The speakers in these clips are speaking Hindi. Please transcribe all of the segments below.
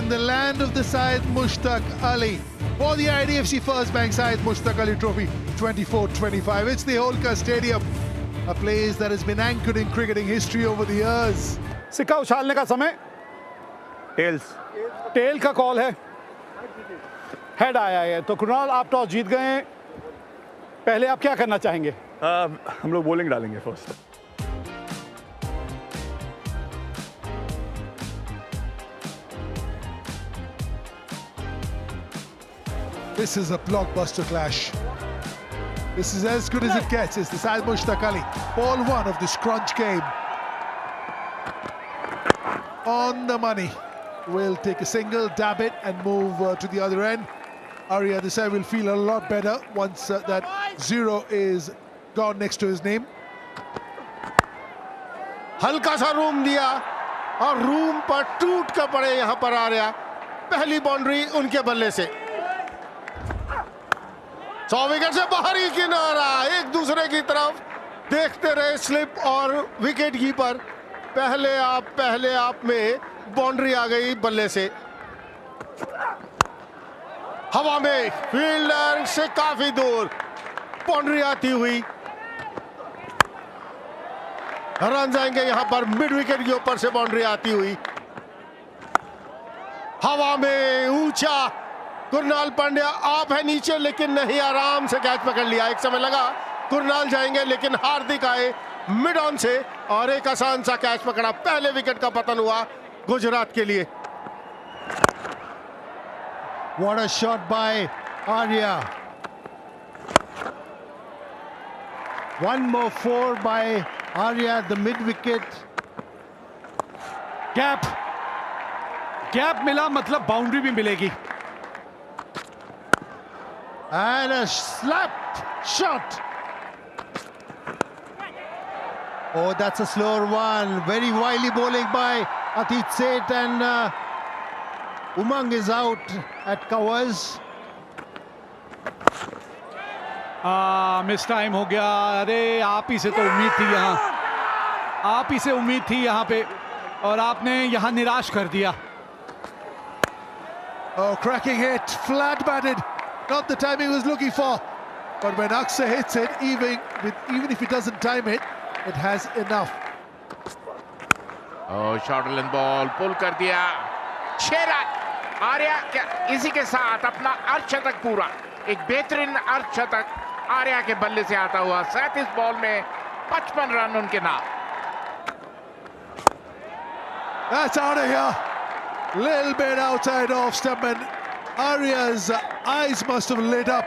in the land of the Syed Mushtaq Ali for the IDFC First Bank Syed Mushtaq Ali Trophy 24-25. It's the Holkar Stadium, a place that has been anchored in cricketing history over the years. सिक्का उछालने का समय टेल का कॉल है, हेड आया है। तो कुणाल, आप टॉस जीत गए हैं, पहले आप क्या करना चाहेंगे? हम लोग बॉलिंग डालेंगे first. This is a blockbuster clash. This is as good as it gets. It's the Syed Mushtaq Ali. Ball one of the scrunch game. On the money. Will take a single, dab it and move to the other end. Arya this side will feel a lot better once that zero is gone next to his name. हल्का सा रूम दिया और रूम पर टूट कर पड़े यहाँ पर आर्या। पहली बाउंड्री उनके बल्ले से। 100 विकेट से बाहरी किनारा, एक दूसरे की तरफ देखते रहे स्लिप और विकेट कीपर। पहले आप में बाउंड्री आ गई बल्ले से। हवा में फील्डर से काफी दूर बाउंड्री आती हुई। रन जाएंगे यहां पर मिड विकेट के ऊपर से बाउंड्री आती हुई। हवा में ऊंचा कुरनाल पांड्या आप है नीचे, लेकिन नहीं, आराम से कैच पकड़ लिया। एक समय लगा कुरनाल जाएंगे, लेकिन हार्दिक आए मिड ऑन से और एक आसान सा कैच पकड़ा। पहले विकेट का पतन हुआ गुजरात के लिए। What a shot by Arya. One more four by Arya at the mid wicket. Gap मिला मतलब बाउंड्री भी मिलेगी। And a slap shot. Oh, that's a slower one. Very wily bowling by Atit Seth, and Umang is out at covers. Miss time हो गया। अरे आप ही से तो उम्मीद थी यहाँ, आप ही से उम्मीद थी यहाँ पे, और आपने यहाँ निराश कर दिया। Oh, cracking hit, flat batted. Not the time he was looking for. But when Aksa hits it, even if he doesn't time it, it has enough. Oh, short and ball, pull कर दिया। 6 रन। आर्या इसी के साथ अपना अर्धशतक पूरा, एक बेहतरीन अर्धशतक आर्या के बल्ले से आता हुआ। 37 बॉल में 55 रन उनके नाम। That's out of here. Little bit outside off stump, and Arya's eyes must have lit up.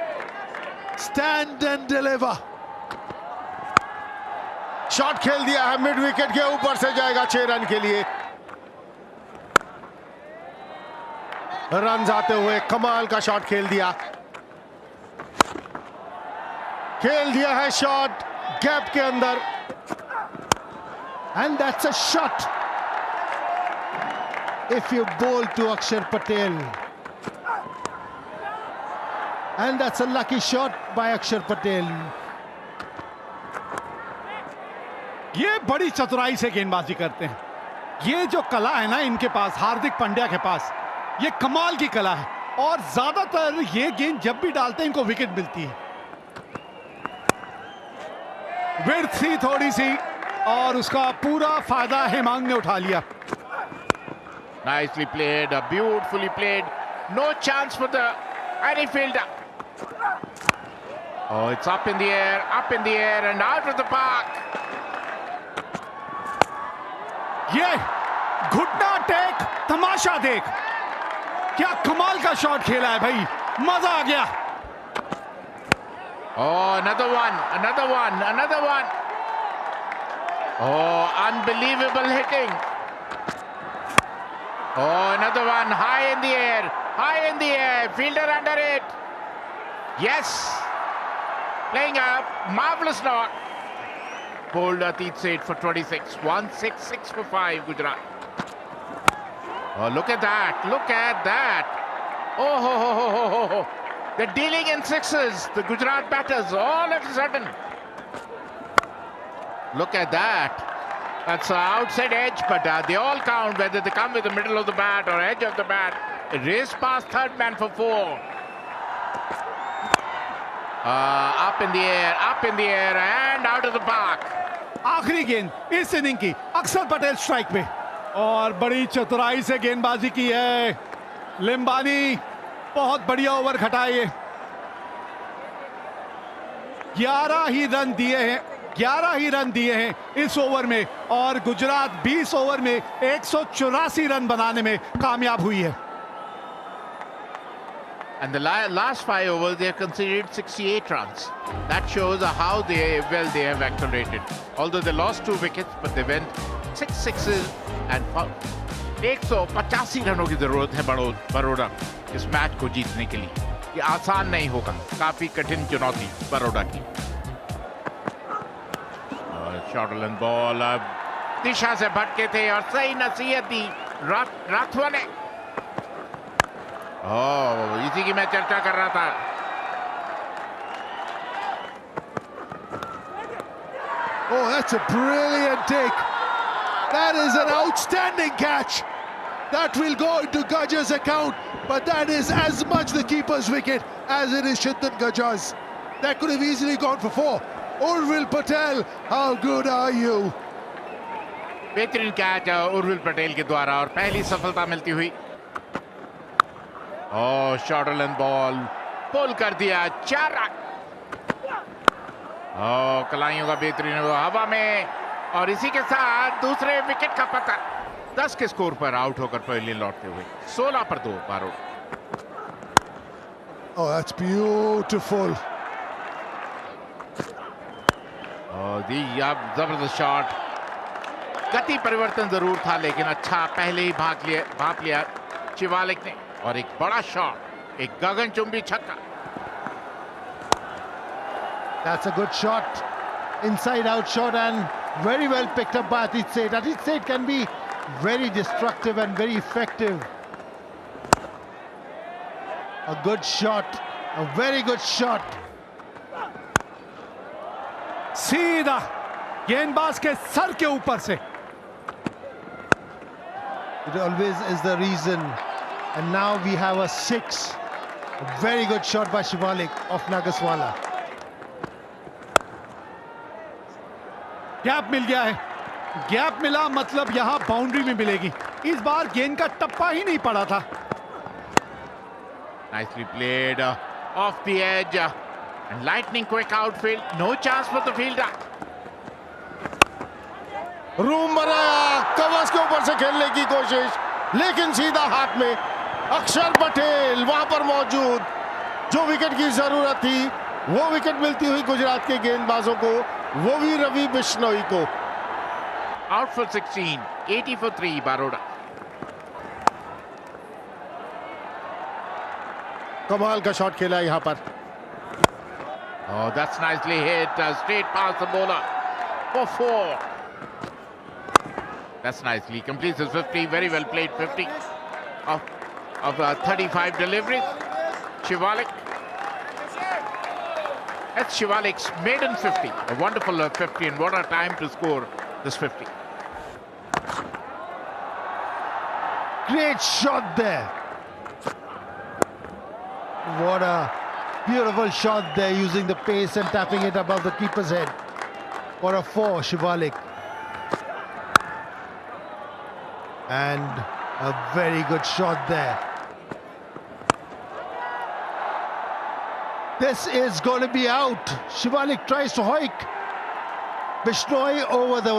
Stand and deliver. Shot खेल दिया है मिड विकेट के ऊपर से, जाएगा 6 रन के लिए। रन आते हुए कमाल का शॉट खेल दिया है शॉट गैप के अंदर। And that's a shot. If you bowl to Akshar Patel. And that's a lucky shot by Akshar Patel. ये बड़ी चतुराई से गेंदबाजी करते हैं। ये जो कला है ना इनके पास, हार्दिक पांड्या के पास, ये कमाल की कला है। और ज्यादातर ये गेंद जब भी डालते हैं इनको विकेट मिलती है। विड्थ थी थोड़ी सी और उसका पूरा फायदा हेमांग ने उठा लिया। Nicely played, beautifully played. No chance for the any fielder. Oh, it's up in the air and out of the park. ये घुटना टेक, तमाशा देख, क्या कमाल का शॉट खेला है भाई, मजा आ गया। Oh, another one. Oh, unbelievable hitting. Oh, another one, high in the air, fielder under it. Yes, playing a marvelous knock. Bowled Atit Seth for 26, 166 for 5, Gujarat. Oh, look at that. Oh, ho. They're dealing in sixes, the Gujarat batters, all of a sudden. Look at that. That's the outside edge, but they all count, whether they come with the middle of the bat or edge of the bat. It race past third man for 4. Up in the air, and out of the park. आखिरी गेंद इस इनिंग की, अक्षर पटेल स्ट्राइक पे, और बड़ी चतुराई से गेंदबाजी की है लिम्बानी। बहुत बढ़िया ओवर खटाए। 11 ही रन दिए हैं इस ओवर में, और गुजरात 20 ओवर में 184 रन बनाने में कामयाब हुई है। And the last 5 overs, they have conceded 68 runs. That shows how they have accelerated. Although they lost 2 wickets, but they went 6 sixes and 185 रनों की जरूरत है बड़ौदा इस मैच को जीतने के लिए। ये आसान नहीं होगा, काफी कठिन चुनौती बड़ौदा की। शॉर्ट बॉल दिशा से भटके थे और सही नसीहत दी राठवा ने। इसी की मैं चर्चा कर रहा था। Oh, that's a brilliant take. That is an outstanding catch. That will go into Gajjar's account, but that is as much the keeper's wicket as it is Chintan Gajjar's. That could have easily gone for 4. Urvil Patel, how good are you? बेहतरीन कैच उर्विल पटेल के द्वारा और पहली सफलता मिलती हुई। शॉर्ट बॉल पुल कर दिया, 4 रन। कलाइयों का बेहतरीन हवा में, और इसी के साथ दूसरे विकेट का पता। 10 के स्कोर पर आउट होकर पवेलियन लौटते हुए 16 पर 2 बारो। Oh, that's beautiful. जबरदस्त शॉट। गति परिवर्तन जरूर था, लेकिन अच्छा पहले ही भाप लिया शिवालिक ने, और एक बड़ा शॉट, एक गगनचुंबी छक्का। That's a good shot, inside out shot, and very well picked up by Atit Seth. Atit Seth can be very destructive and very effective. A good shot, a very good shot. सीधा गेंदबाज के सर के ऊपर से। It always is the reason, and now we have a 6. A very good shot by Shivalik of Nagaswala. Gap मिल गया है, गैप मिला मतलब यहां बाउंड्री में मिलेगी। इस बार गेंद का टप्पा ही नहीं पड़ा था। Nicely played off the edge and lightning quick outfield. No chance for the fielder. Room बनाया, कवच के ऊपर से खेलने की कोशिश, लेकिन सीधा हाथ में। अक्षर पटेल वहां पर मौजूद, जो विकेट की जरूरत थी वो विकेट मिलती हुई गुजरात के गेंदबाजों को, वो भी रवि बिश्नोई को। Out for 16, 80 for 3 Baroda. कमाल का शॉट खेला यहां पर। That's nicely hit, straight past the bowler for 4. That's nicely completes his 50. Very well played 50 of 35 deliveries. Shivalik. That's Shivalik's maiden 50. A wonderful 50, and what a time to score this 50. Great shot there. What a beautiful shot there, using the pace and tapping it above the keeper's head. For a 4, Shivalik. And a very good shot there. This is going to be out. Shivalik tries to hoik. Bishnoi over the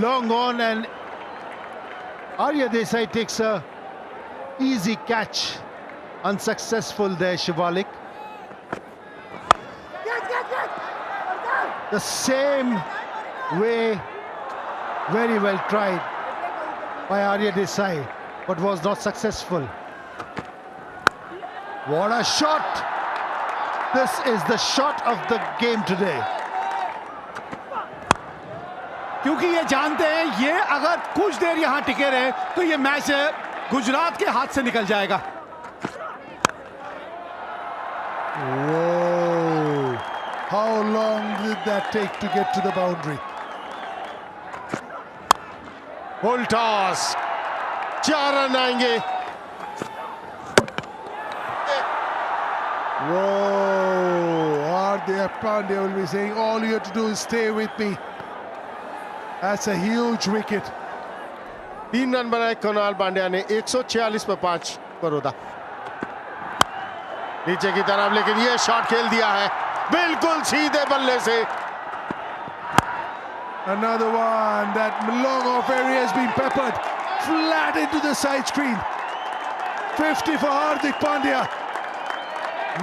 long on, and Arya Desai takes a easy catch. Unsuccessful there, Shivalik. The same way, very well tried by Arya Desai, but was not successful. What a shot! This is the shot of the game today. क्योंकि ये जानते हैं, ये अगर कुछ देर यहां टिके रहे तो ये मैच गुजरात के हाथ से निकल जाएगा। Whoa! How long did that take to get to the boundary? Full toss, 4 run आएंगे। Whoa, Hardik Pandya will be saying, all you have to do is stay with me. That's a huge wicket. 3 run बनाए कुणाल पांड्या ने, 146 पर 5 बड़ौदा। नीचे की तरफ, लेकिन ये शॉट खेल दिया है बिल्कुल सीधे बल्ले से। Another one. That long off area has been peppered flat into the side screen. 50 for Hardik Pandya.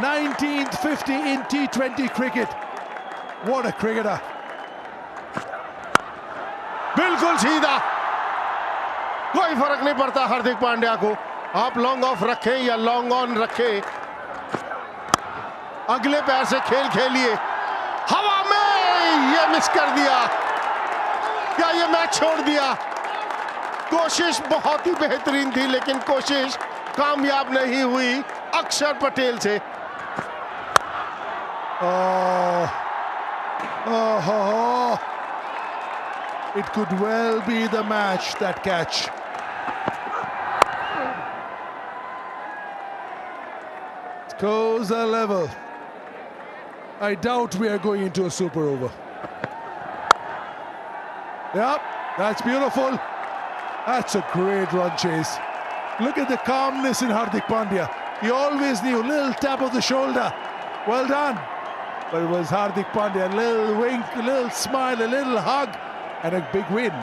19th 50 in T20 cricket. What a cricketer. बिल्कुल सीधा, कोई फर्क नहीं पड़ता हार्दिक पांड्या को। आप लॉन्ग ऑफ रखें या लॉन्ग ऑन रखें, अगले पैर से खेल खेलिए। हवा में ये मिस कर दिया, क्या ये मैच छोड़ दिया? कोशिश बहुत ही बेहतरीन थी, लेकिन कोशिश कामयाब नहीं हुई अक्षर पटेल से। It could well be the match, that catch. Scores are level. I doubt we are going into a super over. Yep, that's beautiful. That's a great run chase. Look at the calmness in Hardik Pandya. He always knew, little tap of the shoulder. Well done. But it was Hardik Pandya, a little wink, a little smile, a little hug, and a big win.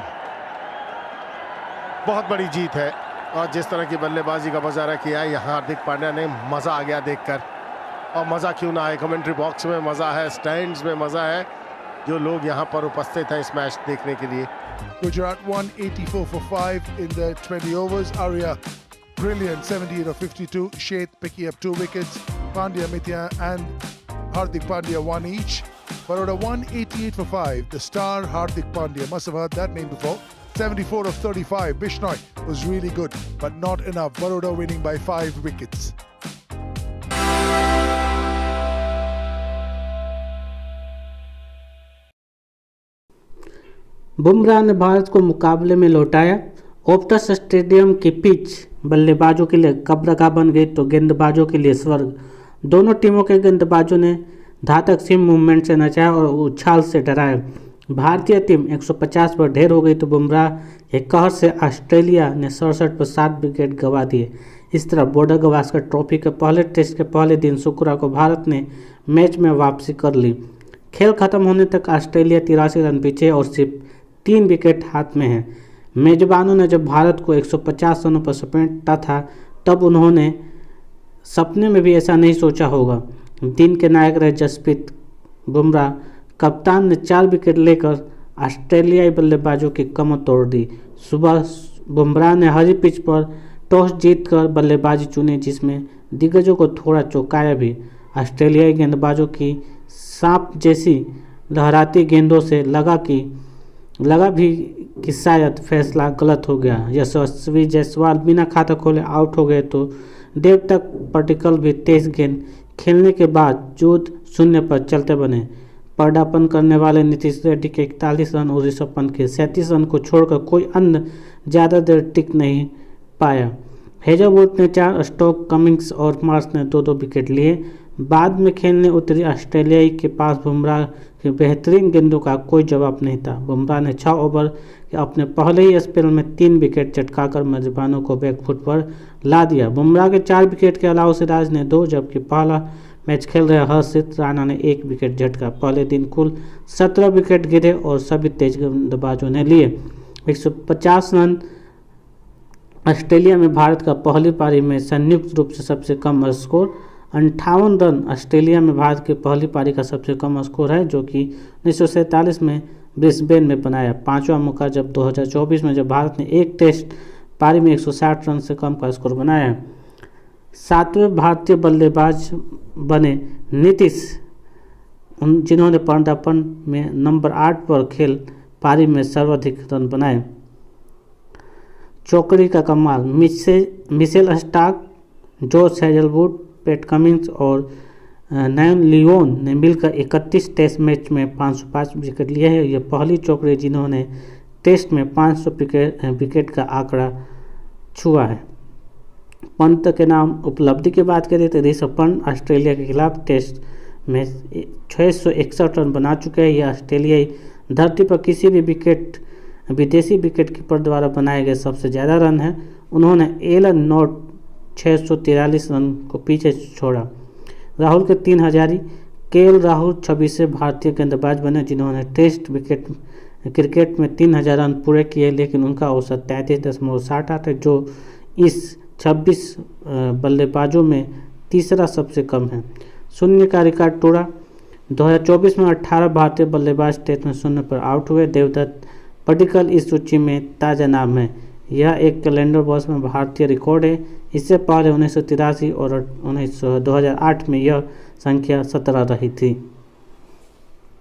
बहुत बड़ी जीत है, और जिस तरह की बल्लेबाजी का मुजाहरा किया है यहाँ हार्दिक पांड्या ने, मजा आ गया देखकर। और मजा क्यों ना आए, कमेंट्री बॉक्स में मजा है, स्टैंड्स में मजा है, जो लोग यहाँ पर उपस्थित हैं इस मैच देखने के लिए। Gujarat won 84 for 5 in the 20 overs. Arya, brilliant, 78 of 52. Sheth picking up 2 wickets. Pandya, Mithya and Hardik Pandya 1 each. Baroda won 88 for 5. The star Hardik Pandya, must have heard that name before. 74 of 35. Bishnoi was really good, but not enough. Baroda winning by 5 wickets. Bumrah ने भारत को मुकाबले में लौटाया। ओप्टस स्टेडियम की पिच बल्लेबाजों के लिए कब्रगाह बन गई तो गेंदबाजों के लिए स्वर्ग। दोनों टीमों के गेंदबाजों ने धातक सीम मूवमेंट से नचाया और उछाल से डराया। भारतीय टीम 150 पर ढेर हो गई तो बुमराह के कहर से ऑस्ट्रेलिया ने 67 पर 7 विकेट गंवा दिए। इस तरह बॉर्डर गवास्कर ट्रॉफी के पहले टेस्ट के पहले दिन शुक्रवार को भारत ने मैच में वापसी कर ली। खेल खत्म होने तक ऑस्ट्रेलिया 83 रन पीछे और सिर्फ 3 विकेट हाथ में है। मेजबानों ने जब भारत को 150 रनों पर समेटा था तब उन्होंने सपने में भी ऐसा नहीं सोचा होगा। दिन के नायक रहे जसप्रीत बुमराह कप्तान ने 4 विकेट लेकर ऑस्ट्रेलियाई बल्लेबाजों की कमर तोड़ दी। सुबह बुमराह ने हरी पिच पर टॉस जीतकर बल्लेबाजी चुनी, जिसमें दिग्गजों को थोड़ा चौंकाया भी। ऑस्ट्रेलियाई गेंदबाजों की सांप जैसी लहराती गेंदों से लगा भी कि शायद फैसला गलत हो गया। यशस्वी जायसवाल बिना खाता खोले आउट हो गए तो देवतक पटिकल भी 23 गेंद खेलने के बाद 0 पर चलते बने। पदार्पण करने वाले नीतीश रेड्डी के 41 रन और ऋषभ पंत के 37 रन को छोड़कर कोई अन्य ज़्यादा देर टिक नहीं पाया। हेजलवुड ने 4, स्टोक, कमिंग्स और मार्श ने 2-2 विकेट लिए। बाद में खेलने उतरी ऑस्ट्रेलियाई के पास बुमराह के बेहतरीन गेंदों का कोई जवाब नहीं था। बुमराह ने 6 ओवर के अपने पहले ही स्पेल में 3 विकेट चटकाकर मेजबानों को बैकफुट पर ला दिया। बुमराह के 4 विकेट के अलावा सिराज ने 2, जबकि पहला मैच खेल रहे हर्षित राणा ने 1 विकेट झटका। पहले दिन कुल 17 विकेट गिरे और सभी तेज गेंदबाजों ने लिए। 150 रन ऑस्ट्रेलिया में भारत का पहली पारी में संयुक्त रूप से सबसे कम स्कोर। 58 रन ऑस्ट्रेलिया में भारत की पहली पारी का सबसे कम स्कोर है, जो कि 1947 में ब्रिस्बेन में बनाया। 5वां मौका जब 2024 में जब भारत ने एक टेस्ट पारी में 160 रन से कम का स्कोर बनाया। 7वें भारतीय बल्लेबाज बने नीतीश, जिन्होंने पदार्पण में नंबर 8 पर खेल पारी में सर्वाधिक रन बनाए। चौकड़ी का कमाल, Mitchell Starc, Josh Hazlewood, PAT Cummins और नैन लियोन ने मिलकर 31 टेस्ट मैच में 505 विकेट लिए हैं। ये पहली चौकड़ी जिन्होंने टेस्ट में 500 विकेट का आंकड़ा छुआ है। पंत के नाम उपलब्धि की बात करें तो ऋषभ पंत ऑस्ट्रेलिया के खिलाफ टेस्ट में 661 रन बना चुके हैं। यह ऑस्ट्रेलियाई धरती पर किसी भी विदेशी विकेटकीपर द्वारा बनाए गए सबसे ज़्यादा रन है। उन्होंने एलन नॉट 643 रन को पीछे छोड़ा। राहुल के 3000 केएल राहुल 26वें भारतीय गेंदबाज बने जिन्होंने टेस्ट क्रिकेट में 3000 रन पूरे किए, लेकिन उनका औसत 33.68 है जो इस 26 बल्लेबाजों में तीसरा सबसे कम है। शून्य का रिकॉर्ड तोड़ा। 2024 में 18 भारतीय बल्लेबाज टेस्ट में शून्य पर आउट हुए। देवदत्त पडिक्कल इस सूची में ताज़ा नाम है। यह एक कैलेंडर वर्ष में भारतीय रिकॉर्ड है। इससे पहले 1983 और 2008 में यह संख्या 17 रही थी।